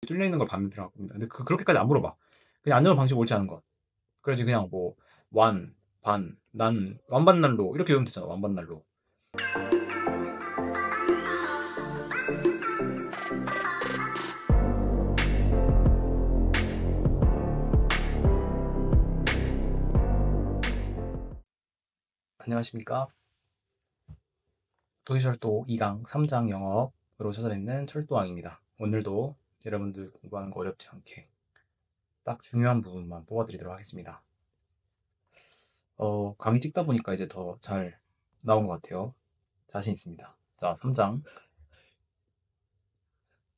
뚫려 있는 걸 반면 필요할 겁니다. 근데 그렇게까지 안 물어봐. 그냥 안전한 방식 옳지 않은 것. 그래야지 그냥 뭐 완, 반, 난, 완반날로 이렇게 외우면 되잖아. 완반날로. 안녕하십니까. 도시철도 2강 3장 영업으로 찾아뵙는 철도왕입니다. 오늘도 여러분들 공부하는 거 어렵지 않게 딱 중요한 부분만 뽑아드리도록 하겠습니다. 강의 찍다 보니까 이제 더 잘 나온 것 같아요. 자신 있습니다. 자, 3장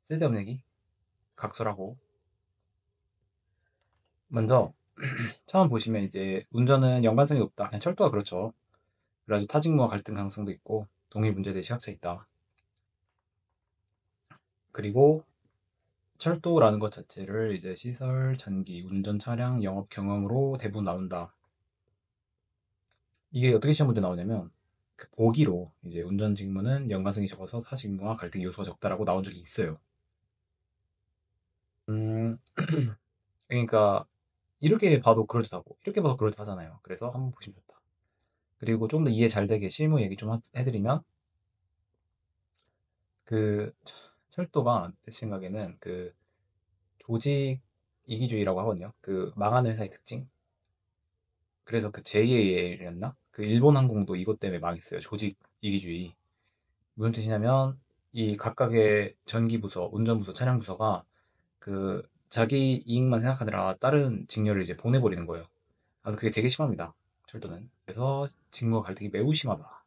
쓸데없는 얘기 각설하고 먼저 처음 보시면 이제 운전은 연관성이 높다. 그냥 철도가 그렇죠. 그래가지고 타직무와 갈등 가능성도 있고 동일 문제대 시각차 있다. 그리고 철도라는 것 자체를 이제 시설, 전기, 운전 차량, 영업 경험으로 대부분 나온다. 이게 어떻게 시험 문제 나오냐면 그 보기로 이제 운전 직무는 연관성이 적어서 타 직무와 갈등 요소가 적다라고 나온 적이 있어요. 음, 그러니까 이렇게 봐도 그럴듯하고 이렇게 봐도 그럴듯하잖아요. 그래서 한번 보시면 좋다. 그리고 좀 더 이해 잘 되게 실무 얘기 좀 해드리면 그 철도가 제 생각에는 그 조직 이기주의라고 하거든요. 그 망하는 회사의 특징. 그래서 그 JAL이었나? 그 일본 항공도 이것 때문에 망했어요. 조직 이기주의. 무슨 뜻이냐면 이 각각의 전기부서, 운전부서, 차량부서가 그 자기 이익만 생각하느라 다른 직렬을 이제 보내버리는 거예요. 아, 그게 되게 심합니다. 철도는. 그래서 직무 갈등이 매우 심하다.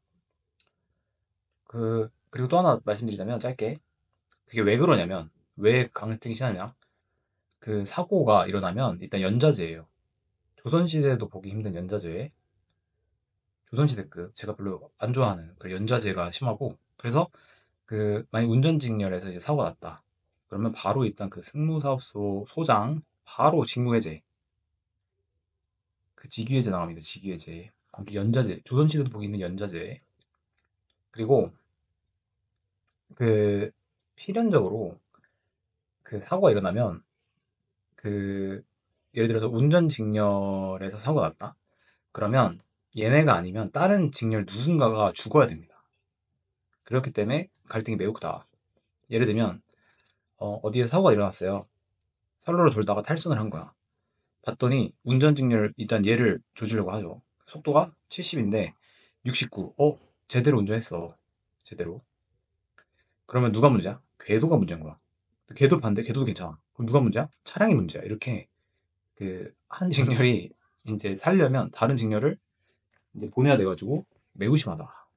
그리고 또 하나 말씀드리자면 짧게 그게 왜 그러냐면 왜 갈등이 심하냐? 그 사고가 일어나면 일단 연자제예요. 조선시대도 보기 힘든 연자제. 조선시대급 제가 별로 안 좋아하는 그 연자제가 심하고 그래서 그 만약 운전직렬에서 이제 사고가 났다. 그러면 바로 일단 그 승무사업소 소장 바로 직무해제. 그 직위해제 나갑니다. 직위해제. 연자제. 조선시대도 보기 있는 연자제. 그리고 그 필연적으로 그 사고가 일어나면 그 예를 들어서 운전직렬에서 사고가 났다. 그러면 얘네가 아니면 다른 직렬 누군가가 죽어야 됩니다. 그렇기 때문에 갈등이 매우 크다. 예를 들면 어디에 사고가 일어났어요. 선로를 돌다가 탈선을 한 거야. 봤더니 운전직렬 일단 얘를 조지려고 하죠. 속도가 70인데 69. 제대로 운전했어. 제대로. 그러면 누가 문제야? 궤도가 문제인 거야. 궤도 반대, 궤도도 괜찮아. 그럼 누가 문제야? 차량이 문제야. 이렇게 그 한 직렬이 이제 살려면 다른 직렬을 이제 보내야 돼가지고 매우 심하다.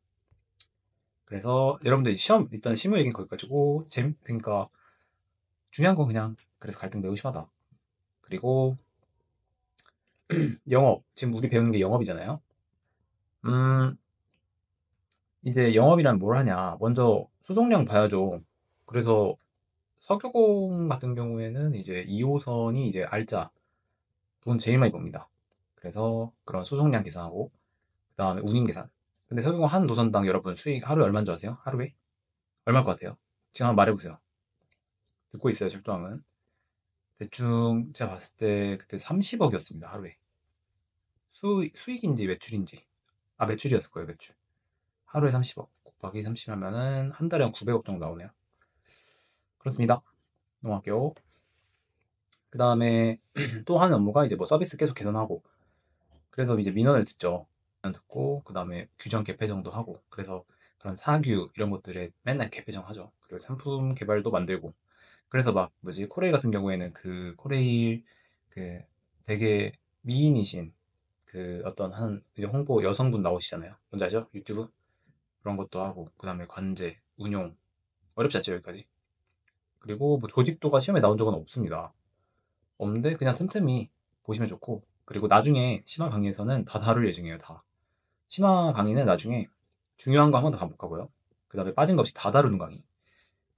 그래서 여러분들 시험 일단 실무 얘기는 거기까지고 그러니까 중요한 건 그냥 그래서 갈등 매우 심하다. 그리고 영업 지금 우리 배우는 게 영업이잖아요. 음 이제 영업이란 뭘 하냐? 먼저 수송량 봐야죠. 그래서 석유공 같은 경우에는 이제 2호선이 이제 알짜 돈 제일 많이 법니다. 그래서 그런 수송량 계산하고 그다음에 운임 계산. 근데 석유공 한 노선당 여러분 수익 하루에 얼마인 줄 아세요? 하루에? 얼마일 것 같아요? 지금 한번 말해보세요. 듣고 있어요, 철도왕은. 대충 제가 봤을 때 그때 30억이었습니다, 하루에. 수익인지 매출인지. 아, 매출이었을 거예요, 매출. 하루에 30억 곱하기 30 하면은 한 달에 한 900억 정도 나오네요. 그렇습니다. 넘어갈게요. 그 다음에 또 하는 업무가 이제 뭐 서비스 계속 개선하고 그래서 이제 민원을 듣죠. 민원 듣고 그 다음에 규정 개폐정도 하고 그래서 그런 사규 이런 것들에 맨날 개폐정하죠. 그리고 상품 개발도 만들고 그래서 막 뭐지 코레일 같은 경우에는 그 코레일 그 되게 미인이신 그 어떤 한 이제 홍보 여성분 나오시잖아요. 뭔지 아죠? 유튜브 그런 것도 하고 그 다음에 관제 운용 어렵지 않죠 여기까지. 그리고 뭐 조직도가 시험에 나온 적은 없습니다. 없는데 그냥 틈틈이 보시면 좋고 그리고 나중에 심화 강의에서는 다 다룰 예정이에요. 다 심화 강의는 나중에 중요한 거 한 번 더 반복하고요. 그 다음에 빠진 거 없이 다 다루는 강의.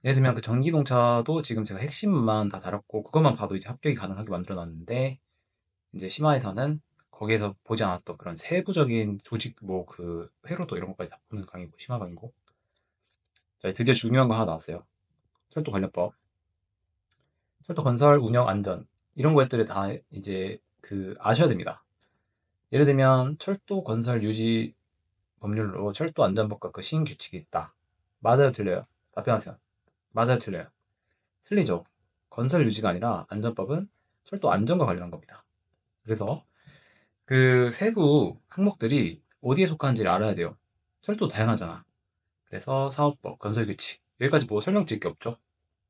예를 들면 그 전기동차도 지금 제가 핵심만 다 다뤘고 그것만 봐도 이제 합격이 가능하게 만들어놨는데 이제 심화에서는 거기에서 보지 않았던 그런 세부적인 조직 뭐 그 회로도 이런 것까지 다 보는 강의고 심화 강의고 자 드디어 중요한 거 하나 나왔어요. 철도 관련법. 철도 건설, 운영, 안전 이런 것들을 다 이제 아셔야 됩니다. 예를 들면 철도 건설 유지 법률로 철도 안전법과 그 시행 규칙이 있다. 맞아요, 틀려요? 답변하세요. 맞아요, 틀려요? 틀리죠. 건설 유지가 아니라 안전법은 철도 안전과 관련한 겁니다. 그래서 그 세부 항목들이 어디에 속하는지를 알아야 돼요. 철도 다양하잖아. 그래서 사업법, 건설규칙 여기까지 뭐 설명드릴 게 없죠.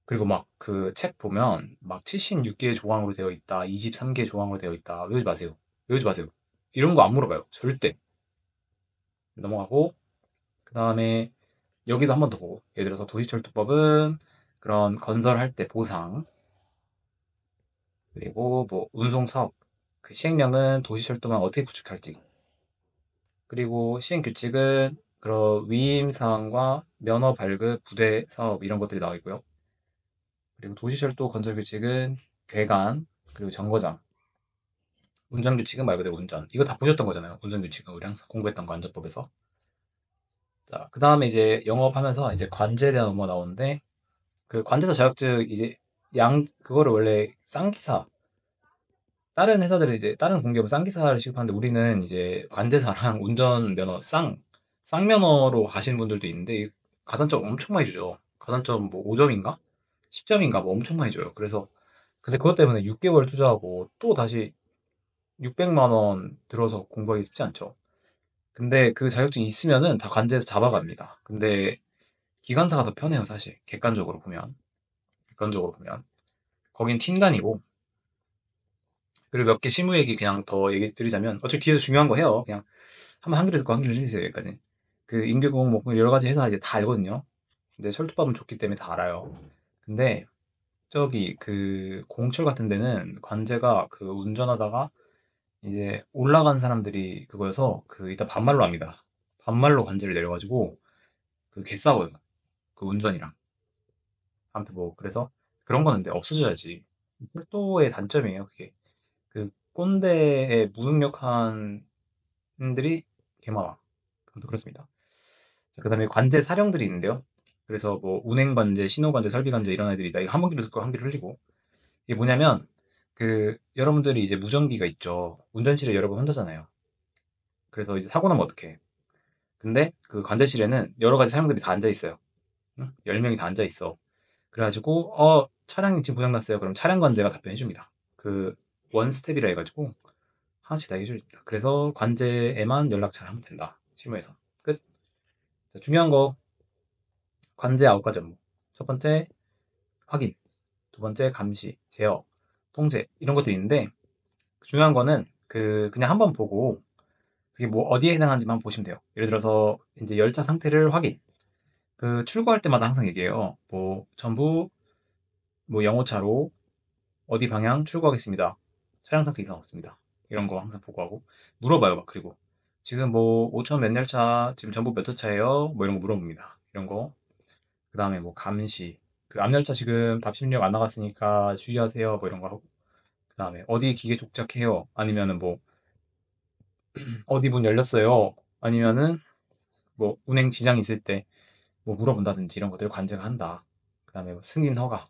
그리고 막 그 책 보면 막 76개의 조항으로 되어 있다, 23개의 조항으로 되어 있다. 외우지 마세요. 외우지 마세요. 이런 거 안 물어봐요. 절대. 넘어가고 그 다음에 여기도 한 번 더 보고 예를 들어서 도시철도법은 그런 건설할 때 보상 그리고 뭐 운송사업 그 시행령은 도시철도망 어떻게 구축할지 그리고 시행규칙은 그런 위임 사항과 면허 발급, 부대 사업 이런 것들이 나와 있고요. 그리고 도시철도 건설 규칙은 괴간 그리고 정거장 운전 규칙은 말 그대로 운전 이거 다 보셨던 거잖아요. 운전 규칙은 우리 항상 공부했던 거 안전법에서. 자, 그 다음에 이제 영업하면서 이제 관제에 대한 업무가 나오는데 그 관제사 자격증 이제 그거를 원래 쌍기사 다른 회사들은 이제 다른 공기업은 쌍기사를 취급하는데 우리는 이제 관제사랑 운전면허 쌍면허로 가시는 분들도 있는데 가산점 엄청 많이 주죠. 가산점 뭐 5점인가? 10점인가 뭐 엄청 많이 줘요. 그래서 근데 그것 때문에 6개월 투자하고 또 다시 600만 원 들어서 공부하기 쉽지 않죠. 근데 그 자격증이 있으면은 다 관제에서 잡아갑니다. 근데 기관사가 더 편해요, 사실. 객관적으로 보면. 객관적으로 보면. 거긴 팀단이고. 그리고 몇 개 실무 얘기 그냥 더 얘기 드리자면, 어차피 뒤에서 중요한 거 해요. 그냥 한번 한 귀로 듣고 한 귀로 들리세요, 여기까지. 그 인계공, 뭐, 여러 가지 회사 이제 다 알거든요. 근데 철도법은 좋기 때문에 다 알아요. 근데 저기 그 공철 같은 데는 관제가 그 운전하다가 이제 올라간 사람들이 그거여서 그 이따 반말로 합니다. 반말로 관제를 내려가지고 그 개싸워요. 그 운전이랑. 아무튼 뭐 그래서 그런 거는 근데 없어져야지. 철도의 단점이에요, 그게. 그 꼰대에 무능력한 분들이 개 많아. 아무튼 그렇습니다. 자, 그다음에 관제 사령들이 있는데요. 그래서 뭐 운행 관제, 신호 관제, 설비 관제 이런 애들이 다 이거 한 번기로 듣고 한 귀로 흘리고 이게 뭐냐면 그 여러분들이 이제 무전기가 있죠. 운전실에 여러분 혼자잖아요. 그래서 이제 사고 나면 어떡해. 근데 그 관제실에는 여러 가지 사람들이 다 앉아 있어요. 응? 10명이 다 앉아 있어. 그래가지고 차량이 지금 고장났어요. 그럼 차량 관제가 답변해 줍니다. 그 원스텝이라 해가지고 하나씩 다 해줍니다. 그래서 관제에만 연락 잘 하면 된다. 실무에서 끝. 자, 중요한 거 관제 9가지 업무. 첫 번째 확인, 두 번째 감시, 제어, 통제 이런 것도 있는데 중요한 거는 그냥 한번 보고 그게 뭐 어디에 해당하는지만 보시면 돼요. 예를 들어서 이제 열차 상태를 확인. 그 출고할 때마다 항상 얘기해요. 뭐 전부 뭐 영호차로 어디 방향 출고하겠습니다. 차량 상태 이상 없습니다. 이런 거 항상 보고하고 물어봐요. 막 그리고 지금 뭐 5천 몇 열차 지금 전부 몇 호차예요? 뭐 이런 거 물어봅니다. 이런 거. 그 다음에 뭐 감시. 그 앞열차 지금 답심력 안 나갔으니까 주의하세요. 뭐 이런 거 하고. 그 다음에 어디 기계 종착해요? 아니면은 뭐 어디 문 열렸어요? 아니면은 뭐 운행 지장이 있을 때 뭐 물어본다든지 이런 것들을 관제가 한다. 그 다음에 뭐 승인 허가.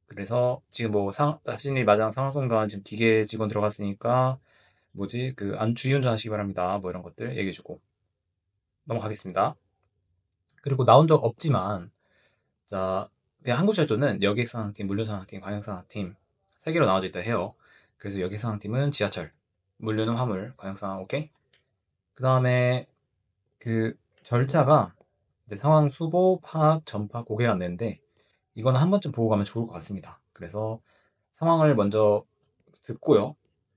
그래서 지금 뭐 답심리 마장 상하선관 지금 기계 직원 들어갔으니까 뭐지 그 안 주의운전 하시기 바랍니다. 뭐 이런 것들 얘기해주고 넘어가겠습니다. 그리고 나온 적 없지만 자 그냥 한국철도는 여객상항팀, 물류상항팀, 관역상항팀 세 개로 나눠져 있다 해요. 그래서 여객상항팀은 지하철, 물류는 화물, 관역상항 오케이. 그 다음에 그 절차가 이제 상황 수보, 파악, 전파, 고개 안내인데 이거는 한 번쯤 보고 가면 좋을 것 같습니다. 그래서 상황을 먼저 듣고요.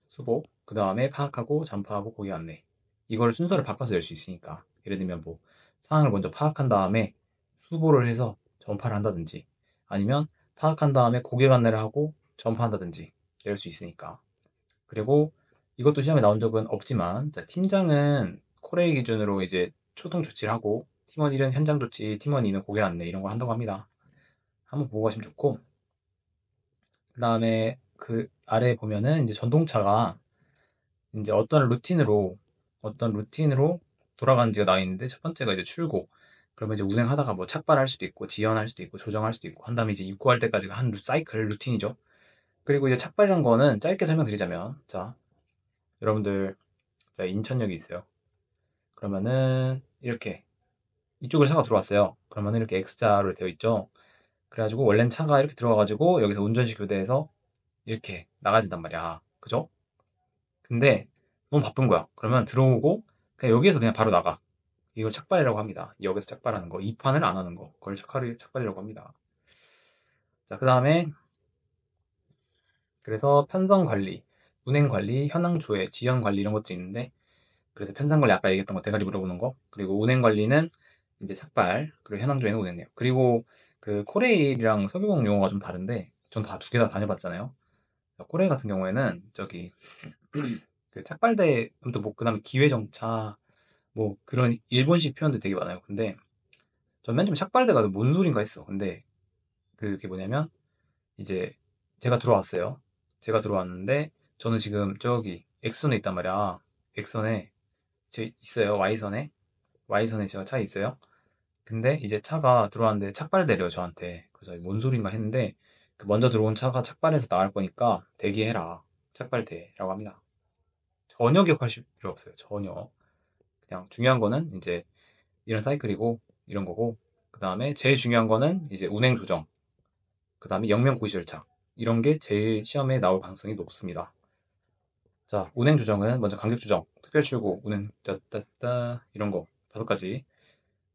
수보, 그 다음에 파악하고 전파하고 고개 안내. 이걸 순서를 바꿔서 낼 수 있으니까. 예를 들면 뭐 상황을 먼저 파악한 다음에 수보를 해서 전파를 한다든지 아니면 파악한 다음에 고객 안내를 하고 전파한다든지 이럴 수 있으니까. 그리고 이것도 시험에 나온 적은 없지만 자, 팀장은 코레이 기준으로 이제 초동 조치를 하고 팀원 1은 현장 조치, 팀원 2는 고객 안내 이런 걸 한다고 합니다. 한번 보고 가시면 좋고 그 다음에 그 아래에 보면은 이제 전동차가 이제 어떤 루틴으로 돌아가는지가 나와 있는데 첫 번째가 이제 출고 그러면 이제 운행하다가 뭐 착발할 수도 있고 지연할 수도 있고 조정할 수도 있고 한 다음에 이제 입고할 때까지가 한 사이클 루틴이죠. 그리고 이제 착발이란 거는 짧게 설명드리자면, 자, 여러분들, 자, 인천역이 있어요. 그러면은 이렇게 이쪽을 차가 들어왔어요. 그러면은 이렇게 X자로 되어 있죠. 그래가지고 원래는 차가 이렇게 들어와가지고 여기서 운전시 교대해서 이렇게 나가야 된단 말이야. 그죠? 근데 너무 바쁜 거야. 그러면 들어오고 그냥 여기에서 그냥 바로 나가. 이걸 착발이라고 합니다. 역에서 착발하는 거. 입판을 안 하는 거. 그걸 착발이라고 합니다. 자, 그 다음에 그래서 편성 관리, 운행 관리, 현황 조회, 지연 관리 이런 것들이 있는데, 그래서 편성 관리 아까 얘기했던 거 대가리 물어보는 거, 그리고 운행 관리는 이제 착발, 그리고 현황 조회는 운행이에요. 그리고 그 코레일이랑 석유공 용어가 좀 다른데 전 다 두 개 다 다녀봤잖아요. 코레일 같은 경우에는 저기 그 착발대, 아무튼 뭐 그다음에 기회정차 뭐 그런 일본식 표현들 되게 많아요. 근데 전 맨 처음에 착발대가 뭔 소린가 했어. 근데 그게 뭐냐면 이제 제가 들어왔어요. 제가 들어왔는데 저는 지금 저기 X선에 있단 말이야. X선에 있어요. Y선에 제가 차에 있어요. 근데 이제 차가 들어왔는데 착발대래요, 저한테. 그래서 뭔 소린가 했는데 그 먼저 들어온 차가 착발해서 나갈 거니까 대기해라. 착발대라고 합니다. 전혀 기억하실 필요 없어요. 전혀. 그냥 중요한 거는 이제 이런 사이클이고 이런 거고, 그 다음에 제일 중요한 거는 이제 운행 조정, 그 다음에 역명 고시 절차, 이런 게 제일 시험에 나올 가능성이 높습니다. 자, 운행 조정은 먼저 간격 조정, 특별 출고, 운행 따따따 이런 거 5가지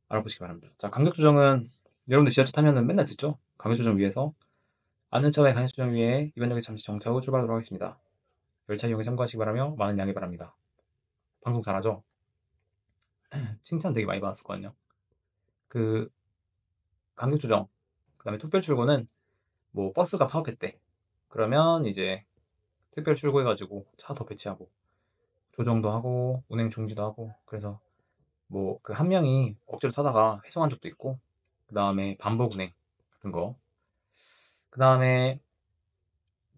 알아보시기 바랍니다. 자, 간격 조정은 여러분들 지하철 타면은 맨날 듣죠? 간격 조정 위에서 안전차와의 간격 조정 위에 이번 역에 잠시 정차 후 출발하도록 하겠습니다. 열차 이용에 참고하시기 바라며 많은 양해 바랍니다. 방송 잘하죠? 칭찬 되게 많이 받았었거든요. 그 간격 조정, 그 다음에 특별 출고는 뭐 버스가 파업했대. 그러면 이제 특별 출고해가지고 차 더 배치하고 조정도 하고 운행 중지도 하고, 그래서 뭐 그 한 명이 억지로 타다가 회송한 적도 있고, 그 다음에 반복 운행 같은 거, 그 다음에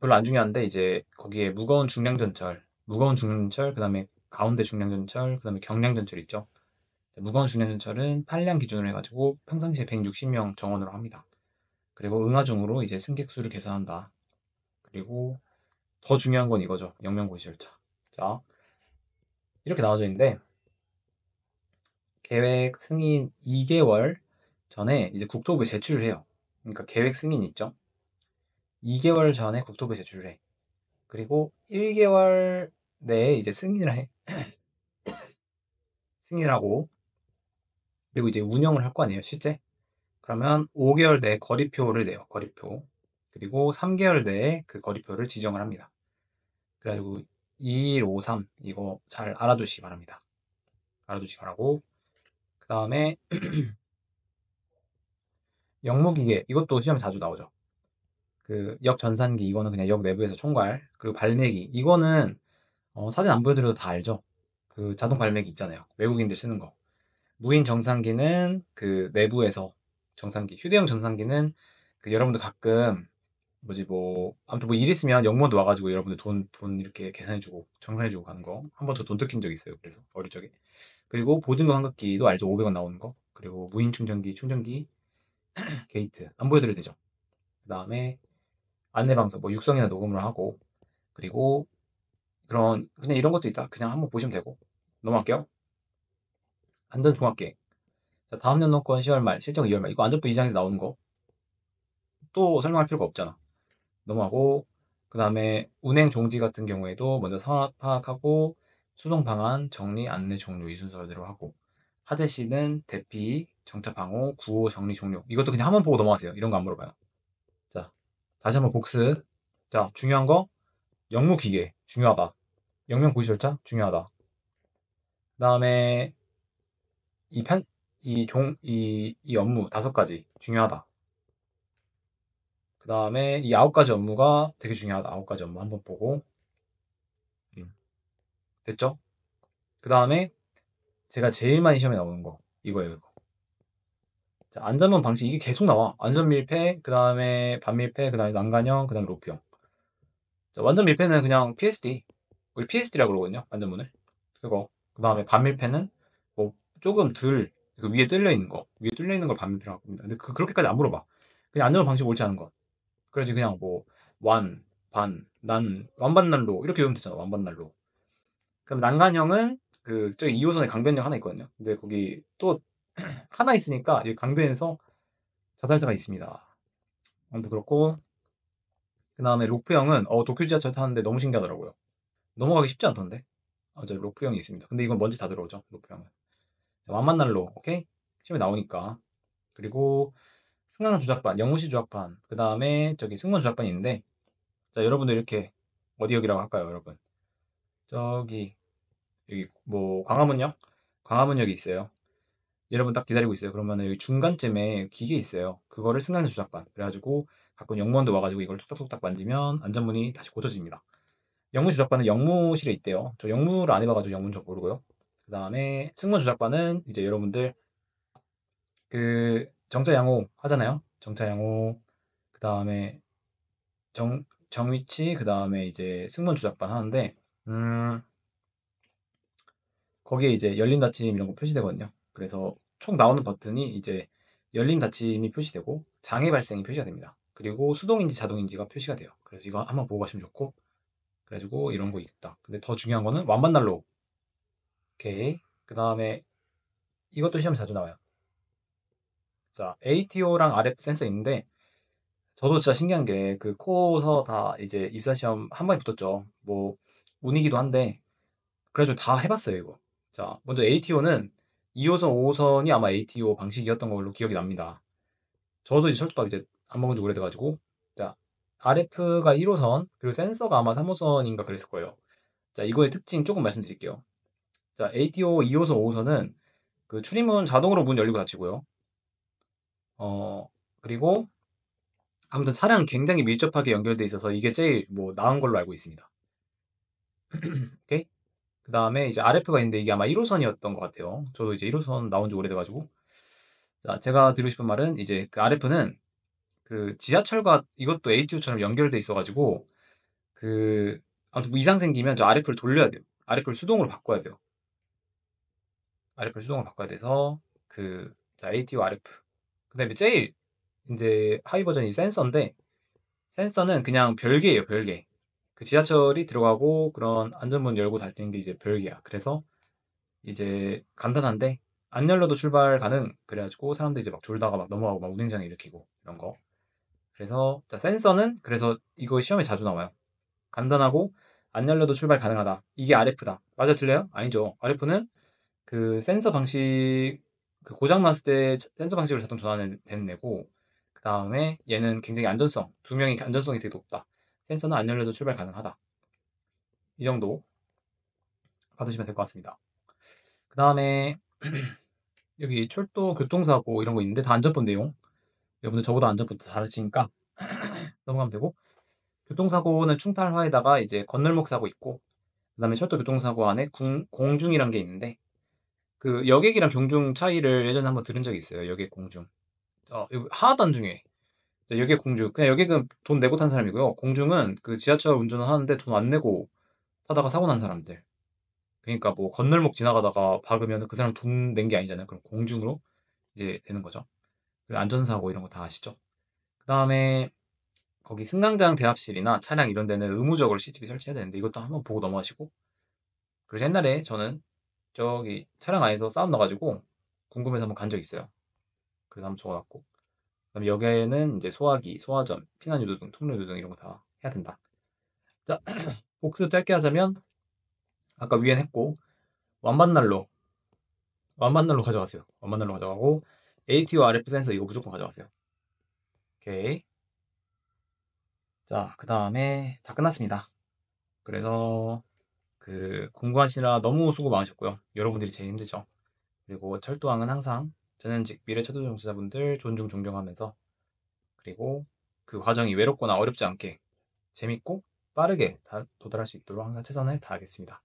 별로 안 중요한데 이제 거기에 무거운 중량전철, 그 다음에 가운데 중량전철, 그 다음에 경량전철 있죠. 무거운 중량전철은 판량 기준으로 해가지고 평상시에 160명 정원으로 합니다. 그리고 응하중으로 이제 승객 수를 계산한다. 그리고 더 중요한 건 이거죠. 영명고시열차. 자, 이렇게 나와져 있는데 계획 승인 2개월 전에 이제 국토부에 제출을 해요. 그러니까 계획 승인 있죠. 2개월 전에 국토부에 제출을 해. 그리고 1개월 내에 이제 승인을 해. 승인을 하고, 그리고 이제 운영을 할 거 아니에요, 실제. 그러면 5개월 내에 거리표를 내요. 거리표. 그리고 3개월 내에 그 거리표를 지정을 합니다. 그래가지고 2153 이거 잘 알아두시기 바랍니다. 알아두시기 바라고, 그 다음에 역무기계, 이것도 시험에 자주 나오죠. 그 역전산기, 이거는 그냥 역 내부에서 총괄. 그리고 발매기, 이거는 사진 안 보여드려도 다 알죠. 그 자동 발매기 있잖아요, 외국인들 쓰는 거. 무인 정산기는 그 내부에서 정산기, 휴대용 정산기는 그 여러분들 가끔 뭐지 뭐 아무튼 뭐 일 있으면 역무원도 와가지고 여러분들 돈 이렇게 계산해주고 정산해주고 가는 거, 한번 저 돈 뜯긴 적 있어요. 그래서 어릴 적에. 그리고 보증금 환급기도 알죠, 500원 나오는 거. 그리고 무인 충전기 게이트 안 보여드려도 되죠. 그 다음에 안내방송, 뭐 육성이나 녹음을 하고, 그리고 그런 그냥 이런 것도 있다. 그냥 한번 보시면 되고 넘어갈게요. 안전종합계획. 자, 다음 연도권 10월 말, 실적 2월 말. 이거 안전부 2장에서 나오는 거 또 설명할 필요가 없잖아. 넘어가고, 그 다음에 운행 종지 같은 경우에도 먼저 상황 파악하고 수송 방안, 정리, 안내 종료 이 순서대로 하고, 하재 씨는 대피, 정차 방호, 구호 정리 종료. 이것도 그냥 한번 보고 넘어가세요. 이런 거 안 물어봐요. 자, 다시 한번 복습. 자, 중요한 거 역무기계 중요하다. 역명고시절차 중요하다. 그 다음에 이 편, 이 업무 5가지 중요하다. 그 다음에 이 9가지 업무가 되게 중요하다. 9가지 업무 한번 보고. 됐죠? 그 다음에 제가 제일 많이 시험에 나오는 거. 이거예요, 이거. 자, 안전문 방식, 이게 계속 나와. 안전 밀폐, 그 다음에 반밀폐, 그 다음에 난간형, 그 다음에 로프형. 자, 완전 밀폐는 그냥 PSD. 우리 PSD라고 그러거든요, 안전문을. 그거. 그 다음에 반밀폐는 뭐 조금 덜 그 위에 뚫려 있는 거, 위에 뚫려 있는 걸 반대표라고 합니다. 근데 그렇게까지 안 물어봐. 그냥 안전호 방식 옳지 않은 거. 그래야지 그냥 뭐 완, 반, 난, 완반난로 이렇게 외우면 되잖아. 완반난로. 그럼 난간형은 그 저기 2호선에 강변역 하나 있거든요. 근데 거기 또 하나 있으니까 이 강변에서 자살자가 있습니다. 아무튼 그렇고 그 다음에 로프형은 도쿄 지하철 타는데 너무 신기하더라고요. 넘어가기 쉽지 않던데. 저 로프형이 있습니다. 근데 이건 먼지 다 들어오죠. 로프형은. 자, 완만난로 오케이 시험에 나오니까. 그리고 승강 조작반, 영무시 조작반, 그 다음에 저기 승무원 조작반이 있는데, 자 여러분들 이렇게 어디역이라고 할까요, 여러분? 저기 여기 뭐 광화문역? 광화문역이 있어요. 여러분 딱 기다리고 있어요. 그러면 여기 중간쯤에 기계 있어요. 그거를 승강장 조작반. 그래가지고 가끔 영무원도 와가지고 이걸 툭탁툭탁 만지면 안전문이 다시 고쳐집니다. 영무 조작반은 영무실에 있대요. 저 영무를 안 해봐가지고 영무는 잘 모르고요. 그 다음에 승무원 조작반은 이제 여러분들 그 정자양호 하잖아요. 정자양호 그 다음에 정위치 그 다음에 이제 승무원 조작반 하는데 거기에 이제 열린 닫힘 이런 거 표시되거든요. 그래서 총 나오는 버튼이 이제 열린 닫힘이 표시되고 장애 발생이 표시가 됩니다. 그리고 수동인지 자동인지가 표시가 돼요. 그래서 이거 한번 보고 가시면 좋고, 그래가지고 이런 거 있다. 근데 더 중요한 거는 완반난로. 오케이. 그 다음에 이것도 시험에 자주 나와요. 자, ATO랑 RF 센서 있는데 저도 진짜 신기한 게 그 코서 다 이제 입사 시험 한 번에 붙었죠. 뭐 운이기도 한데 그래가지고 다 해봤어요 이거. 자, 먼저 ATO는 2호선, 5호선이 아마 ATO 방식이었던 걸로 기억이 납니다. 저도 이제 철도밥 이제 안 먹은 지 오래돼가지고. 자, RF가 1호선, 그리고 센서가 아마 3호선인가 그랬을 거예요. 자, 이거의 특징 조금 말씀드릴게요. 자, ATO 2호선, 5호선은 그 출입문 자동으로 문 열리고 닫히고요. 그리고 아무튼 차량 굉장히 밀접하게 연결돼 있어서 이게 제일 뭐 나은 걸로 알고 있습니다. 오케이? 그 다음에 이제 RF가 있는데 이게 아마 1호선이었던 것 같아요. 저도 이제 1호선 나온 지 오래돼가지고. 자, 제가 드리고 싶은 말은 이제 그 RF는 그 지하철과 이것도 ATO처럼 연결돼 있어가지고 그 아무튼 뭐 이상 생기면 저 RF를 돌려야 돼요. RF를 수동으로 바꿔야 돼요. RF를 수동으로 바꿔야 돼서 그 자, ATO RF. 그다음에 제일 이제 하위 버전이 센서인데 센서는 그냥 별개예요, 별개. 그 지하철이 들어가고 그런 안전문 열고 닫히는 게 이제 별개야. 그래서 이제 간단한데 안 열려도 출발 가능. 그래가지고 사람들이 이제 막 졸다가 막 넘어가고 막 운행장애 일으키고 이런 거. 그래서 자, 센서는 그래서 이거 시험에 자주 나와요. 간단하고 안 열려도 출발 가능하다. 이게 RF다. 맞아, 틀려요? 아니죠. RF는 그 센서 방식 그 고장 났을 때 센서 방식으로 자동 전환되는 애고, 그 다음에 얘는 굉장히 안전성, 두 명이 안전성이 되게 높다. 센서는 안 열려도 출발 가능하다. 이 정도 받으시면 될 것 같습니다. 그 다음에 여기 철도 교통사고 이런 거 있는데 다 안전법 내용. 여러분들 저보다 안전법 더 잘하시니까 넘어가면 되고, 교통사고는 충탈화에다가 이제 건널목 사고 있고, 그 다음에 철도 교통사고 안에 공중이란 게 있는데, 그 여객이랑 경중 차이를 예전에 한번 들은 적이 있어요. 여객 공중. 이거 하나도 안 중요해. 여객 공중. 그냥 여객은 돈 내고 탄 사람이고요. 공중은 그 지하철 운전을 하는데 돈 안 내고 타다가 사고 난 사람들. 그러니까 뭐 건널목 지나가다가 박으면 그 사람 돈 낸 게 아니잖아요. 그럼 공중으로 이제 되는 거죠. 그리고 안전사고 이런 거 다 아시죠? 그 다음에 거기 승강장 대합실이나 차량 이런 데는 의무적으로 CCTV 설치해야 되는데 이것도 한번 보고 넘어가시고. 그래서 옛날에 저는 저기 차량 안에서 싸움 나가지고 궁금해서 한번 간 적 있어요. 그래서 한번 적어놨고. 그다음에 여기에는 이제 소화기, 소화전, 피난유도 등, 통로유도 등 이런 거 다 해야 된다. 자, 복습 짧게 하자면 아까 위엔 했고 완반난로, 완반난로 가져가세요. 완반난로 가져가고 ATO RF 센서 이거 무조건 가져가세요. 오케이. 자, 그 다음에 다 끝났습니다. 그래서 그 공부하시느라 너무 수고 많으셨고요. 여러분들이 제일 힘들죠. 그리고 철도왕은 항상 전현직 미래 철도 종사자분들 존중 존경하면서, 그리고 그 과정이 외롭거나 어렵지 않게 재밌고 빠르게 도달할 수 있도록 항상 최선을 다하겠습니다.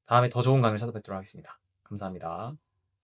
다음에 더 좋은 강의를 찾아뵙도록 하겠습니다. 감사합니다.